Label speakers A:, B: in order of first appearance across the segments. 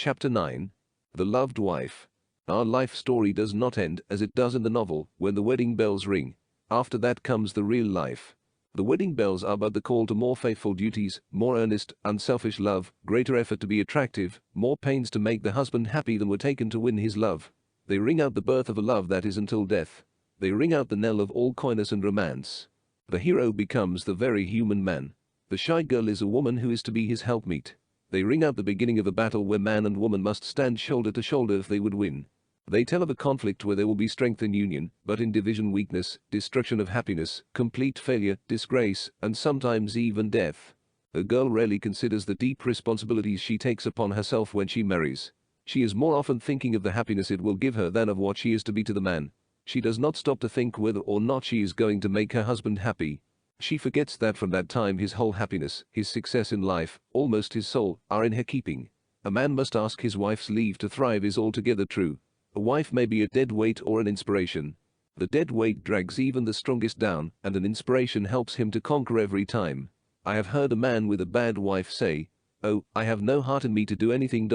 A: Chapter 9. The Loved Wife. Our life story does not end as it does in the novel, when the wedding bells ring. After that comes the real life. The wedding bells are but the call to more faithful duties, more earnest, unselfish love, greater effort to be attractive, more pains to make the husband happy than were taken to win his love. They ring out the birth of a love that is until death. They ring out the knell of all coyness and romance. The hero becomes the very human man. The shy girl is a woman who is to be his helpmeet. They ring out the beginning of a battle where man and woman must stand shoulder to shoulder if they would win. They tell of a conflict where there will be strength in union, but in division weakness, destruction of happiness, complete failure, disgrace, and sometimes even death. A girl rarely considers the deep responsibilities she takes upon herself when she marries. She is more often thinking of the happiness it will give her than of what she is to be to the man. She does not stop to think whether or not she is going to make her husband happy. She forgets that from that time his whole happiness, his success in life, almost his soul, are in her keeping. A man must ask his wife's leave to thrive is altogether true. A wife may be a dead weight or an inspiration. The dead weight drags even the strongest down, and an inspiration helps him to conquer every time. I have heard a man with a bad wife say, "Oh, I have no heart in me to do anything.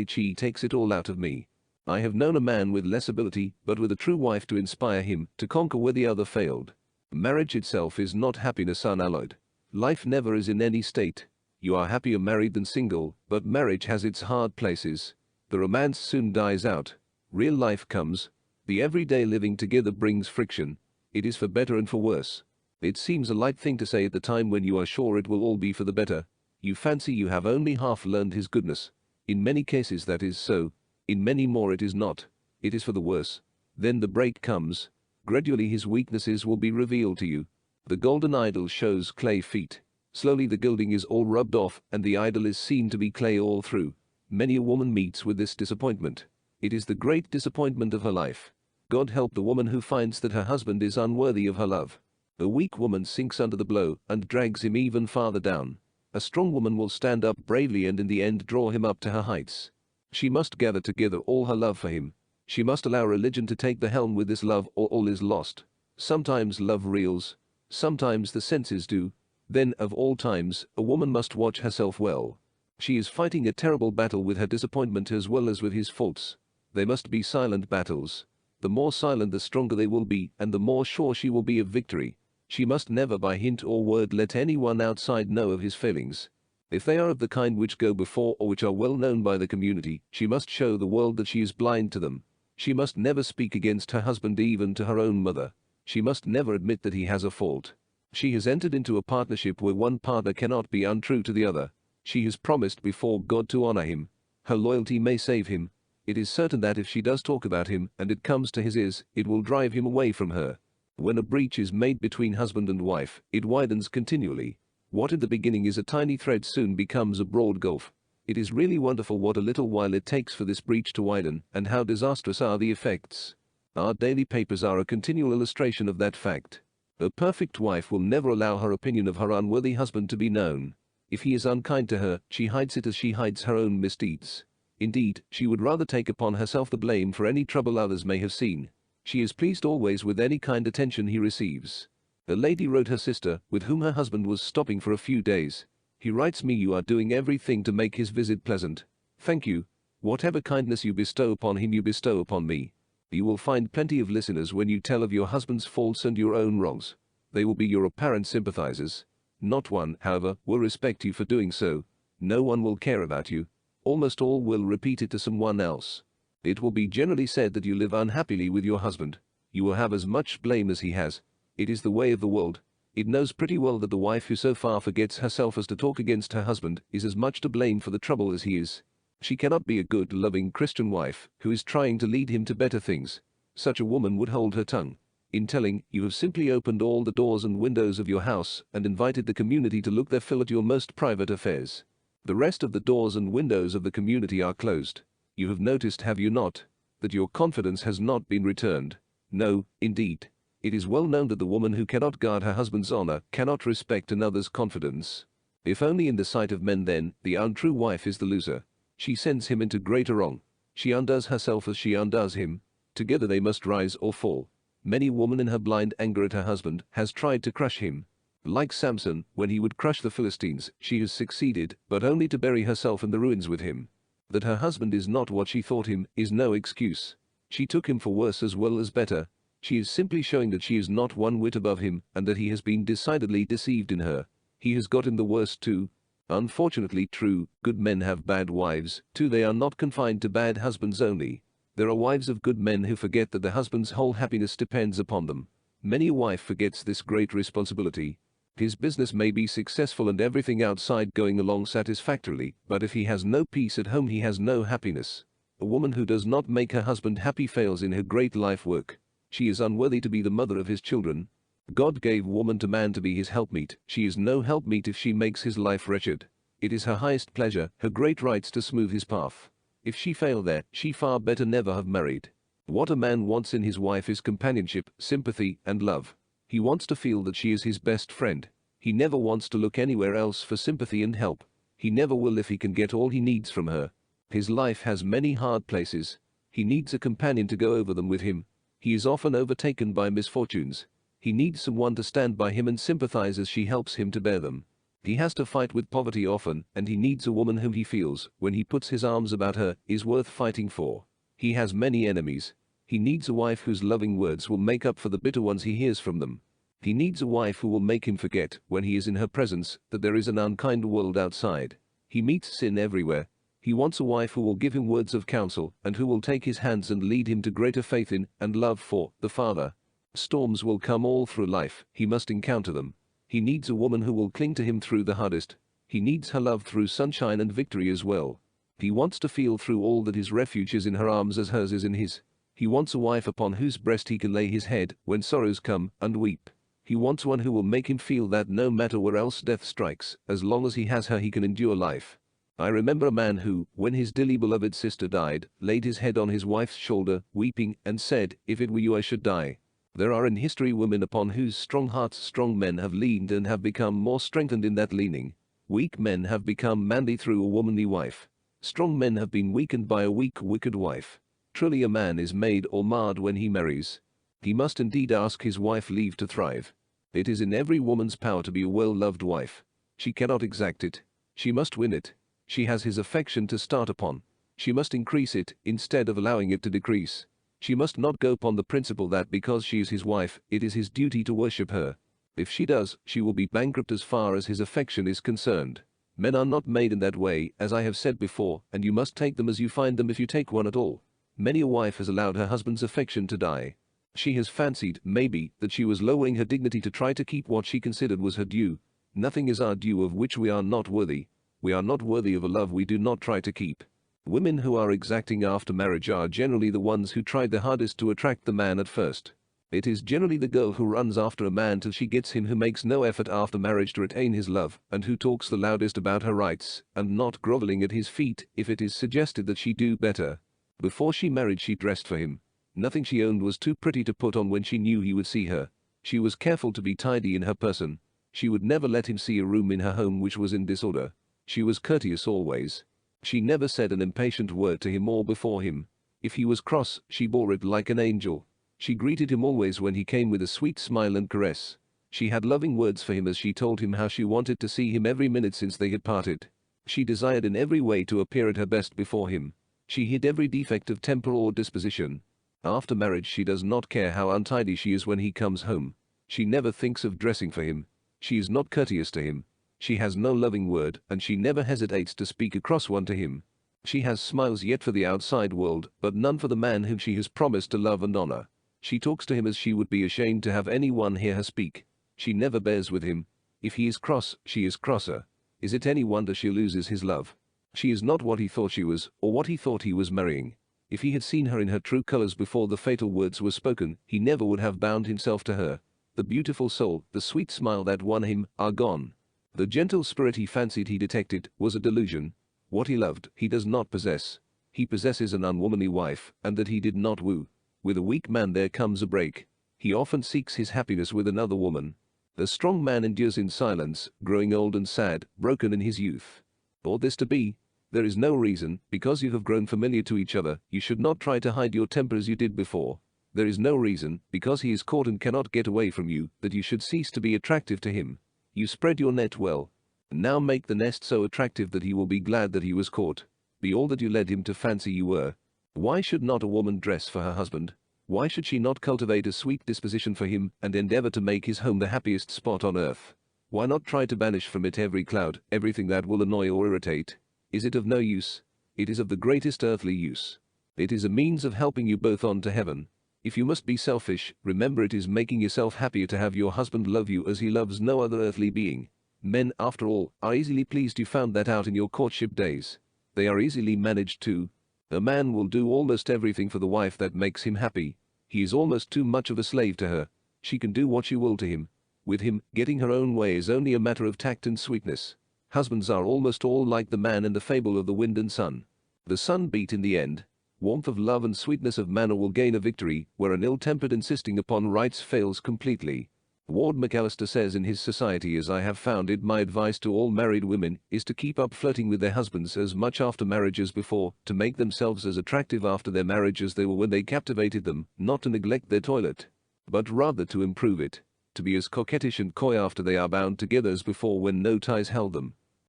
A: She takes it all out of me." I have known a man with less ability, but with a true wife to inspire him, to conquer where the other failed. Marriage itself is not happiness unalloyed. Life never is in any state. You are happier married than single, but marriage has its hard places. The romance soon dies out. Real life comes. The everyday living together brings friction. It is for better and for worse. It seems a light thing to say at the time when you are sure it will all be for the better. You fancy you have only half learned his goodness. In many cases that is so. In many more it is not. It is for the worse. Then the break comes. Gradually his weaknesses will be revealed to you. The golden idol shows clay feet. Slowly the gilding is all rubbed off and the idol is seen to be clay all through. Many a woman meets with this disappointment. It is the great disappointment of her life. God help the woman who finds that her husband is unworthy of her love. A weak woman sinks under the blow and drags him even farther down. A strong woman will stand up bravely and in the end draw him up to her heights. She must gather together all her love for him. She must allow religion to take the helm with this love or all is lost. Sometimes love reels. Sometimes the senses do. Then, of all times, a woman must watch herself well. She is fighting a terrible battle with her disappointment as well as with his faults. They must be silent battles. The more silent the stronger they will be and the more sure she will be of victory. She must never by hint or word let anyone outside know of his failings. If they are of the kind which go before or which are well known by the community, she must show the world that she is blind to them. She must never speak against her husband even to her own mother. She must never admit that he has a fault. She has entered into a partnership where one partner cannot be untrue to the other. She has promised before God to honor him. Her loyalty may save him. It is certain that if she does talk about him and it comes to his ears, it will drive him away from her. When a breach is made between husband and wife, it widens continually. What in the beginning is a tiny thread soon becomes a broad gulf. It is really wonderful what a little while it takes for this breach to widen, and how disastrous are the effects. Our daily papers are a continual illustration of that fact. A perfect wife will never allow her opinion of her unworthy husband to be known. If he is unkind to her, she hides it as she hides her own misdeeds. Indeed, she would rather take upon herself the blame for any trouble others may have seen. She is pleased always with any kind attention he receives. A lady wrote her sister, with whom her husband was stopping for a few days. "He writes me you are doing everything to make his visit pleasant. Thank you. Whatever kindness you bestow upon him you bestow upon me. You will find plenty of listeners when you tell of your husband's faults and your own wrongs. They will be your apparent sympathizers. Not one, however, will respect you for doing so. No one will care about you. Almost all will repeat it to someone else. It will be generally said that you live unhappily with your husband. You will have as much blame as he has. It is the way of the world. It knows pretty well that the wife who so far forgets herself as to talk against her husband is as much to blame for the trouble as he is. She cannot be a good, loving Christian wife who is trying to lead him to better things. Such a woman would hold her tongue. In telling, you have simply opened all the doors and windows of your house and invited the community to look their fill at your most private affairs. The rest of the doors and windows of the community are closed. You have noticed, have you not, that your confidence has not been returned? No, indeed. It is well known that the woman who cannot guard her husband's honor cannot respect another's confidence. If only in the sight of men then, the untrue wife is the loser. She sends him into greater wrong. She undoes herself as she undoes him. Together they must rise or fall. Many a woman in her blind anger at her husband has tried to crush him. Like Samson, when he would crush the Philistines, she has succeeded, but only to bury herself in the ruins with him. That her husband is not what she thought him is no excuse. She took him for worse as well as better. She is simply showing that she is not one whit above him and that he has been decidedly deceived in her. He has gotten the worst too. Unfortunately true, good men have bad wives, too. They are not confined to bad husbands only. There are wives of good men who forget that the husband's whole happiness depends upon them. Many a wife forgets this great responsibility. His business may be successful and everything outside going along satisfactorily, but if he has no peace at home he has no happiness. A woman who does not make her husband happy fails in her great life work. She is unworthy to be the mother of his children. God gave woman to man to be his helpmeet. She is no helpmeet if she makes his life wretched. It is her highest pleasure, her great rights to smooth his path. If she fail there, she far better never have married. What a man wants in his wife is companionship, sympathy, and love. He wants to feel that she is his best friend. He never wants to look anywhere else for sympathy and help. He never will if he can get all he needs from her. His life has many hard places. He needs a companion to go over them with him. He is often overtaken by misfortunes. He needs someone to stand by him and sympathize as she helps him to bear them. He has to fight with poverty often, and he needs a woman whom he feels, when he puts his arms about her, is worth fighting for. He has many enemies. He needs a wife whose loving words will make up for the bitter ones he hears from them. He needs a wife who will make him forget, when he is in her presence, that there is an unkind world outside. He meets sin everywhere. He wants a wife who will give him words of counsel, and who will take his hands and lead him to greater faith in, and love for, the Father. Storms will come all through life, he must encounter them. He needs a woman who will cling to him through the hardest. He needs her love through sunshine and victory as well. He wants to feel through all that his refuge is in her arms as hers is in his. He wants a wife upon whose breast he can lay his head when sorrows come, and weep. He wants one who will make him feel that no matter where else death strikes, as long as he has her he can endure life. I remember a man who, when his dearly beloved sister died, laid his head on his wife's shoulder, weeping, and said, "If it were you I should die." There are in history women upon whose strong hearts strong men have leaned and have become more strengthened in that leaning. Weak men have become manly through a womanly wife. Strong men have been weakened by a weak, wicked wife. Truly a man is made or marred when he marries. He must indeed ask his wife leave to thrive. It is in every woman's power to be a well-loved wife. She cannot exact it. She must win it. She has his affection to start upon. She must increase it, instead of allowing it to decrease. She must not go upon the principle that because she is his wife, it is his duty to worship her. If she does, she will be bankrupt as far as his affection is concerned. Men are not made in that way, as I have said before, and you must take them as you find them if you take one at all. Many a wife has allowed her husband's affection to die. She has fancied, maybe, that she was lowering her dignity to try to keep what she considered was her due. Nothing is our due of which we are not worthy. We are not worthy of a love we do not try to keep. Women who are exacting after marriage are generally the ones who tried the hardest to attract the man at first. It is generally the girl who runs after a man till she gets him, who makes no effort after marriage to retain his love, and who talks the loudest about her rights, and not groveling at his feet if it is suggested that she do better. Before she married she dressed for him. Nothing she owned was too pretty to put on when she knew he would see her. She was careful to be tidy in her person. She would never let him see a room in her home which was in disorder. She was courteous always. She never said an impatient word to him or before him. If he was cross, she bore it like an angel. She greeted him always when he came with a sweet smile and caress. She had loving words for him as she told him how she wanted to see him every minute since they had parted. She desired in every way to appear at her best before him. She hid every defect of temper or disposition. After marriage she does not care how untidy she is when he comes home. She never thinks of dressing for him. She is not courteous to him. She has no loving word, and she never hesitates to speak a cross one to him. She has smiles yet for the outside world, but none for the man whom she has promised to love and honor. She talks to him as she would be ashamed to have anyone hear her speak. She never bears with him. If he is cross, she is crosser. Is it any wonder she loses his love? She is not what he thought she was, or what he thought he was marrying. If he had seen her in her true colors before the fatal words were spoken, he never would have bound himself to her. The beautiful soul, the sweet smile that won him, are gone. The gentle spirit he fancied he detected was a delusion. What he loved, he does not possess. He possesses an unwomanly wife, and that he did not woo. With a weak man there comes a break. He often seeks his happiness with another woman. The strong man endures in silence, growing old and sad, broken in his youth. Ought this to be? There is no reason, because you have grown familiar to each other, you should not try to hide your temper as you did before. There is no reason, because he is caught and cannot get away from you, that you should cease to be attractive to him. You spread your net well. Now make the nest so attractive that he will be glad that he was caught. be all that you led him to fancy you were. Why should not a woman dress for her husband? Why should she not cultivate a sweet disposition for him and endeavor to make his home the happiest spot on earth? Why not try to banish from it every cloud, everything that will annoy or irritate? Is it of no use? It is of the greatest earthly use. It is a means of helping you both on to heaven. If you must be selfish, remember it is making yourself happier to have your husband love you as he loves no other earthly being. Men, after all, are easily pleased. You found that out in your courtship days. They are easily managed too. A man will do almost everything for the wife that makes him happy. He is almost too much of a slave to her. She can do what she will to him. With him, getting her own way is only a matter of tact and sweetness. Husbands are almost all like the man in the fable of the wind and sun. The sun beat in the end. Warmth of love and sweetness of manner will gain a victory where an ill-tempered insisting upon rights fails completely. Ward McAllister says in his Society, as I have found it, my advice to all married women is to keep up flirting with their husbands as much after marriage as before, to make themselves as attractive after their marriage as they were when they captivated them, not to neglect their toilet, but rather to improve it, to be as coquettish and coy after they are bound together as before when no ties held them.